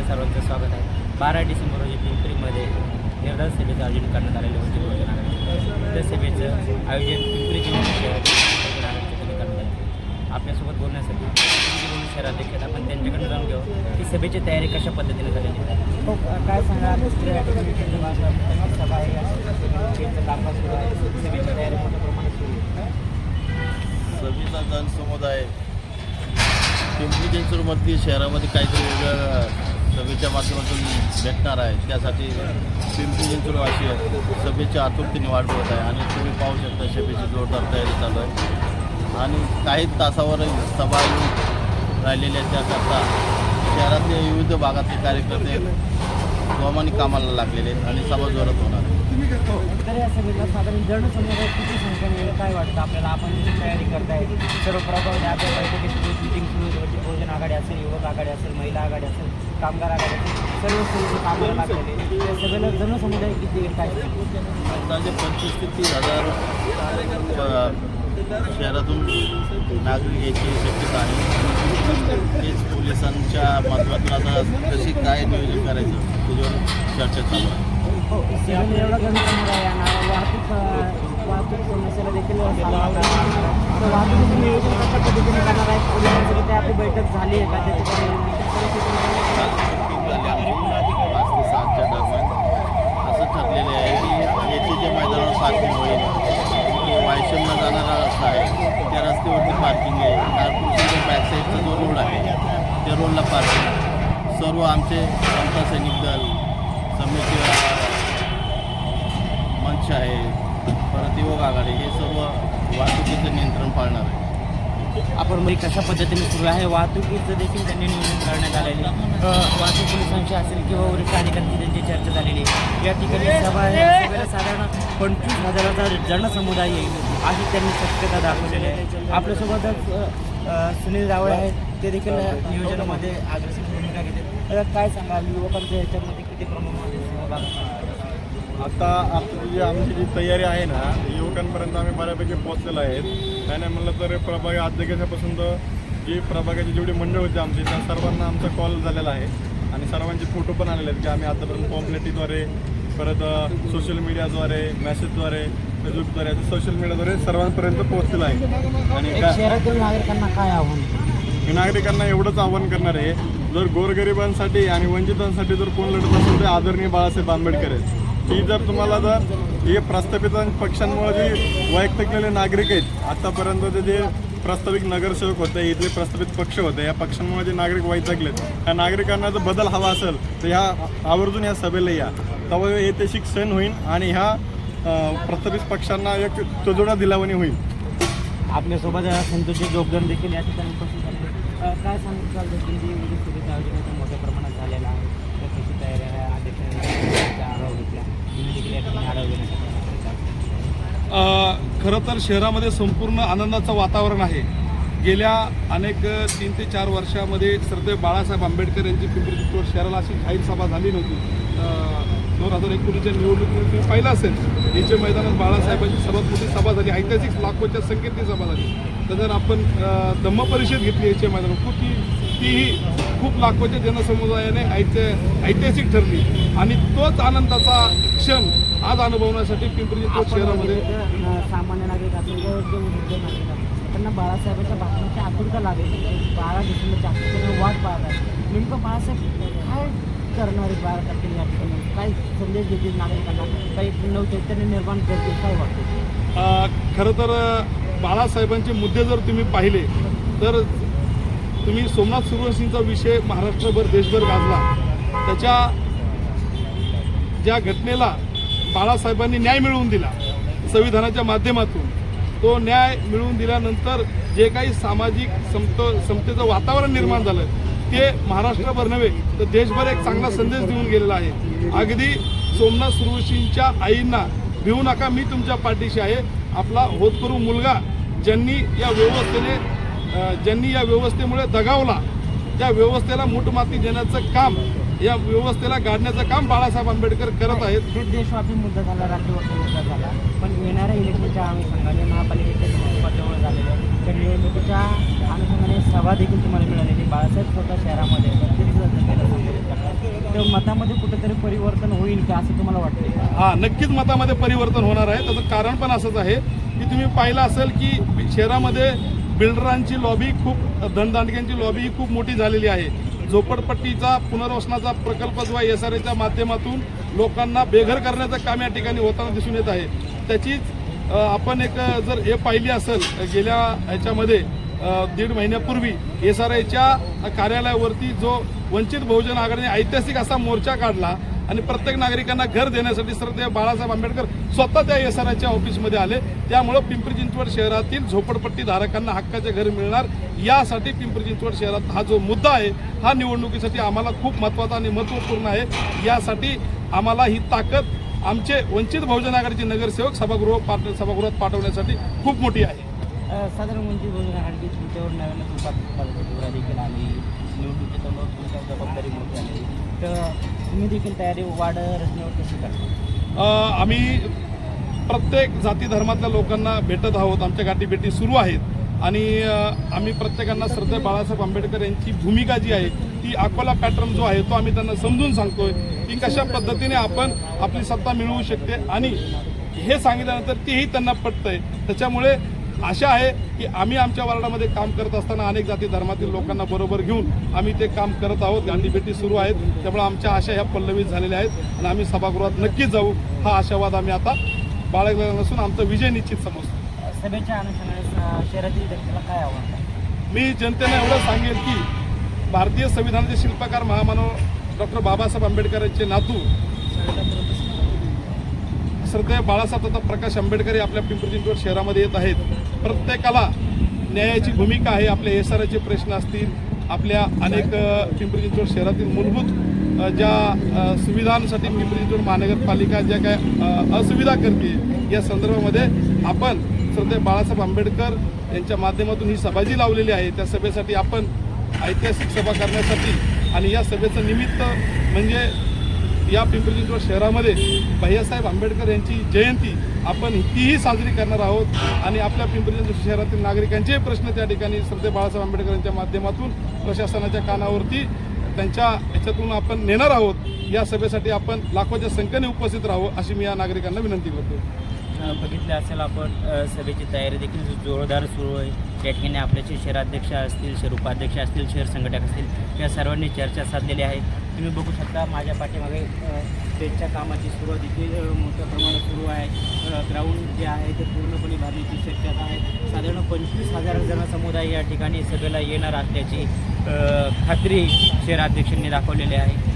सर्वांचं स्वागत आहे. 12 डिसेंबर रोजी पिंपरीमध्ये निर्धार सभेचं आयोजन करण्यात आलेले वंचित बहुजन आघाडीचे. त्या सभेचं आयोजन पिंपरी चिंचवड शहरातील आघाडीच्या वतीने करण्यात आले. आपल्यासोबत बोलण्यासाठी पिंपरी शहराध्यक्ष आपण त्यांच्याकडून जाणून घेऊ की सभेची तयारी कशा पद्धतीने झालेली आहे. हो, काय सांगा सभा आहे सभेची तयारी मोठ्या प्रमाणात सुरू आहे. सभेचा जनसमुदाय पिंपरी चिंचवडमध्ये शहरामध्ये काहीतरी वेगळं सभेच्या माध्यमातून भेटणार आहे. त्यासाठी पिंपरी चिंचवडवासी सभेच्या आतुरतेने वाट बघत आहे आणि तुम्ही पाहू शकता सभेची जोरदार तयारी चालू आहे आणि काही तासावर सभा राहिलेल्या त्याकरता शहरातले विविध भागातले कार्यकर्ते जोमाने कामाला लागलेले आहेत आणि सभा जोरात होणार आहे. तर या सभेला साधारण जनसमुदाय किती संख्येने काय वाटतं आपल्याला, आपण तयारी करताय सर्व प्रभाव आपल्या बैठकीत मिटिंग सुरू होती. बहुजन आघाडी असेल, युवक आघाडी असेल, महिला आघाडी असेल, कामगार आघाडी असेल, सर्व सुरू कामाला लागलेले. या सभेला जनसमुदाय किती काय अंदाजे 25 ते 30 हजार शहरातून नागरिक यायची शक्यता आहे. तेच पोलिसांच्या माध्यमातून आता कशी काय नियोजन करायचं त्याच्यावर चर्चा चालू आहे. हो, सभेला एवढा जनसमुदाय येणार, वाहतूक समस्येला देखील वाहतुकीचं नियोजन कशा पद्धतीने करणार आहे. पोलिसांसोबत आपली बैठक झाली आहे का त्याची झाली आमची 5 ते 7च्या दरम्यान असं ठरलेले आहे की येथे जे मैदानावर पार्किंग होईल, वायशमला जाणारा रस्ता आहे त्या रस्त्यावरती पार्किंग आहे. नागपूरच्या बॅकसाईडचा जो रोड आहे त्या रोडला पार्किंग. सर्व आमचे समता सैनिक दल, समिती मंच आहे, परत युवक आघाडी हे सर्व वाहतुकीचं नियंत्रण पाळणार आहे. आपण म्हणजे कशा पद्धतीने सुरू आहे. वाहतुकीचं देखील त्यांनी नियोजन करण्यात आलेले. वाहतूक पोलिसांशी असेल किंवा वरिष्ठ अधिकाऱ्यांची त्यांची चर्चा झालेली आहे. या ठिकाणी सभेला साधारण 25,000चा जनसमुदाय येईल अशी त्यांनी शक्यता दाखवलेली आहे. आपल्यासोबतच सुनील रावळे आहेत, ते देखील नियोजनामध्ये अग्रेसर भूमिका घेते. काय सांगाल युवकांच्या ह्याच्यामध्ये किती प्रमाणामध्ये सहभाग? आता आपली आमची जी तयारी आहे ना युवकांपर्यंत आम्ही बऱ्यापैकी पोहोचलेलो आहेत. काय नाही म्हणलं तर प्रभाग अध्यक्षापासून तर जी प्रभागाची जेवढी मंडळ होती आमची त्या सर्वांना आमचा कॉल झालेला आहे आणि सर्वांचे फोटो पण आलेले आहेत की आम्ही आतापर्यंत पॉम्पलेटीद्वारे, परत सोशल मीडियाद्वारे, मेसेजद्वारे, फेसबुकद्वारे, सोशल मीडियाद्वारे सर्वांपर्यंत पोहोचलेलं आहे. आणि शहरातील नागरिकांना काय आव्हान? नागरिकांना एवढंच आव्हान करणार आहे, जर गोरगरिबांसाठी आणि वंचितांसाठी जर कोण लढत असेल तर आदरणीय बाळासाहेब आंबेडकर आहेत. ही जर तुम्हाला जर हे प्रस्थापित पक्षांमुळे जे वैयक्तिकलेले नागरिक आहेत आतापर्यंत जे प्रस्तावित नगरसेवक होते, इथले प्रस्थापित पक्ष होते, या पक्षांमुळे जे नागरिक वैतागलेत, ह्या नागरिकांना जर बदल हवा असेल तर ह्या आवर्जून ह्या सभेला या. तेव्हा ऐतिहासिक क्षण होईल आणि ह्या प्रस्थापित पक्षांना एक तोजोडा दिलावणी होईल. आपल्यासोबत संतोषी जोगदन देखील या ठिकाणी उपस्थित झाले. काय सांगितलं सभेचं आयोजन मोठ्या प्रमाणात झालेलं आहे. तर कशी तयारी आहे अध्यक्षांनी आढावा घेतला देखील या ठिकाणी आढावा घेण्यासाठी. खरं तर शहरामध्ये संपूर्ण आनंदाचं वातावरण आहे. गेल्या अनेक 3 ते 4 वर्षामध्ये श्रद्धेय बाळासाहेब आंबेडकर यांची पिंपरी चिंचवड शहराला अशी जाहीर सभा झाली नव्हती. 2019च्या निवडणुकीमध्ये तुम्ही पाहिलं असेल याच्या मैदानात बाळासाहेबांची सर्वात मोठी सभा झाली, ऐतिहासिक लाखोच्या संख्येत ती सभा झाली. तर जर आपण धम्म परिषद घेतली याच्या मैदानात तीही खूप लाखोच्या जनसमुदायाने ऐतिहासिक ठरली आणि तोच आनंदाचा क्षण आज अनुभवण्यासाठी पिंपरी चिंचवड शहरामध्ये सामान्य नागरिक असेल किंवा जे वृद्ध नागरिक असेल त्यांना बाळासाहेबांच्या भाषणाची आतुरता लागेल. 12 डिसेंबरच्या आतुरतेने वाट पाहत आहे. नेमकं बाळासाहेब काय करणारे 12 तारखेला या ठिकाणी काय संदेश देतील नागरिकांना, काही नवचैतन्य निर्माण करतील, काय वाटतं? खरं तर बाळासाहेबांचे मुद्दे जर तुम्ही पाहिले तर तुम्ही सोमनाथ सूर्यवंशींचा विषय महाराष्ट्रभर देशभर गाजला. त्याच्या ज्या घटनेला बाळासाहेबांनी न्याय मिळवून दिला संविधानाच्या माध्यमातून, तो न्याय मिळवून दिल्यानंतर जे काही सामाजिक समतेचं वातावरण निर्माण झालं ते महाराष्ट्रभर नव्हे तर देशभर एक चांगला संदेश देऊन गेलेला आहे. अगदी सोमनाथ सूर्यवंशींच्या आईंना भिवू नका, मी तुमच्या पाठीशी आहे. आपला होतकरू मुलगा ज्यांनी या व्यवस्थेमुळे दगावला, त्या व्यवस्थेला मूठमाती देण्याचं काम, या व्यवस्थेला गाडण्याचं काम बाळासाहेब आंबेडकर करत आहेत. हे देशव्यापी मुद्दा झाला, राज्यव्यापी मुद्दा झाला, पण येणाऱ्या इलेक्शनच्या अनुषंगाने महापालिकेच्या निवडणुका झालेल्या त्या निवडणुकीच्या अनुषंगाने सभा देखील तुम्हाला मिळालेली. बाळासाहेब स्वतः शहरामध्ये मतामध्ये कुठेतरी परिवर्तन होईल का असं तुम्हाला वाटतंय का? हा, नक्कीच मतामध्ये परिवर्तन होणार आहे. त्याचं कारण पण असंच आहे की तुम्ही पाहिलं असेल की शहरामध्ये बिल्डरांची लॉबी खूप, धनदांडग्यांची लॉबी खूप मोठी झालेली आहे. झोपडपट्टीचा पुनर्वसनाचा प्रकल्प जो आहे SRAच्या माध्यमातून लोकांना बेघर करण्याचं काम या ठिकाणी होताना दिसून येत आहे. त्याचीच आपण एक जर हे पाहिली असेल, गेल्या ह्याच्यामध्ये 1.5 महिन्यापूर्वी SRAच्या कार्यालयावरती जो वंचित बहुजन आघाडीने ऐतिहासिक असा मोर्चा काढला आणि प्रत्येक नागरिकांना घर देण्यासाठी श्रद्धेय बाळासाहेब आंबेडकर स्वतः त्या SRAच्या ऑफिसमध्ये आले. त्यामुळं पिंपरी चिंचवड शहरातील झोपडपट्टी धारकांना हक्काचे घर मिळणार, यासाठी पिंपरी चिंचवड शहरात हा जो मुद्दा आहे हा निवडणुकीसाठी आम्हाला खूप महत्त्वाचा आणि महत्त्वपूर्ण आहे. यासाठी आम्हाला ही ताकद आमचे वंचित बहुजन आघाडीचे नगरसेवक सभागृहात पाठवण्यासाठी खूप मोठी आहे. साधारण वंचित बहुजन आघाडी तुमच्यावर नव्यानं तुमचा देखील आली, निवडणुकीच्या तुमच्या जबाबदारी मोठी आली, तर तुम्ही देखील तयारी वाढ रचनेवर कशी करता? आम्ही प्रत्येक जाती धर्मातल्या लोकांना भेटत आहोत. आमच्या गाठीभेटी सुरू आहेत आणि आम्ही प्रत्येकांना श्रद्धेय बाळासाहेब आंबेडकर यांची भूमिका जी आहे ती अकोला पॅटर्न जो आहे तो आम्ही त्यांना समजून सांगतोय की कशा पद्धतीने आपण आपली सत्ता मिळवू शकते, आणि हे सांगितल्यानंतर तेही त्यांना पटतंय. त्याच्यामुळे आशा आहे की आम्ही आमच्या वार्डामध्ये काम करत असताना अनेक जाती धर्मातील लोकांना बरोबर घेऊन आम्ही ते काम करत आहोत. गाठीभेटी सुरू आहेत, त्यामुळे आमच्या आशा ह्या पल्लवित झालेल्या आहेत आणि आम्ही सभागृहात नक्कीच जाऊ हा आशावाद आम्ही आता बाळगलेला नसून आमचा विजय निश्चित समजतो. सभेच्या अनुषंगाने शहरातील जनतेला काय आव्हान? मी जनतेला एवढं सांगेल की भारतीय संविधानाचे शिल्पकार महामानव डॉक्टर बाबासाहेब आंबेडकर यांचे नातू श्रद्धेय बाळासाहेब तथा प्रकाश आंबेडकर हे आपल्या पिंपरी चिंचवड शहरामध्ये येत आहेत. प्रत्येकाला न्यायाची भूमिका आहे. आपले SRAचे प्रश्न असतील, आपल्या अनेक पिंपरी चिंचवड शहरातील मूलभूत ज्या सुविधांसाठी पिंपरी चिंचवड महानगरपालिका ज्या काय असुविधा करते, या संदर्भामध्ये आपण श्रद्धेय बाळासाहेब आंबेडकर यांच्या माध्यमातून ही सभा जी लावलेली आहे त्या सभेसाठी आपण ऐतिहासिक सभा करण्यासाठी, आणि या सभेचं निमित्त म्हणजे या पिंपरी चिंचवड शहरामध्ये भैयासाहेब आंबेडकर यांची जयंती आपण तीही साजरी करणार आहोत आणि आपल्या पिंपरी चिंचवड शहरातील नागरिकांचे प्रश्न त्या ठिकाणी श्रद्धेय बाळासाहेब आंबेडकर यांच्या माध्यमातून प्रशासनाच्या कानावरती त्यांच्या याच्यातून आपण नेणार आहोत. या सभेसाठी आपण लाखोच्या संख्येने उपस्थित राहू अशी मी या नागरिकांना विनंती करतो. बघितलं असेल आपण सभेची तयारी देखील जोरदार सुरू आहे. त्या ठिकाणी आपल्याचे शहराध्यक्ष असतील, शहर उपाध्यक्ष असतील, शहर संघटक असतील, या सर्वांनी चर्चा साधलेली आहे. तुम्ही बघू शकता माझ्या पाठीमागे स्टेजच्या कामाची सुरुवात देखील मोठ्या प्रमाणात सुरू आहे. ग्राउंड जे आहे ते पूर्णपणे भरण्याची शक्यता आहे. साधारण 25,000 जण समुदाय या ठिकाणी सभेला येणार असल्याची खात्री शहराध्यक्षांनी दाखवलेली आहे.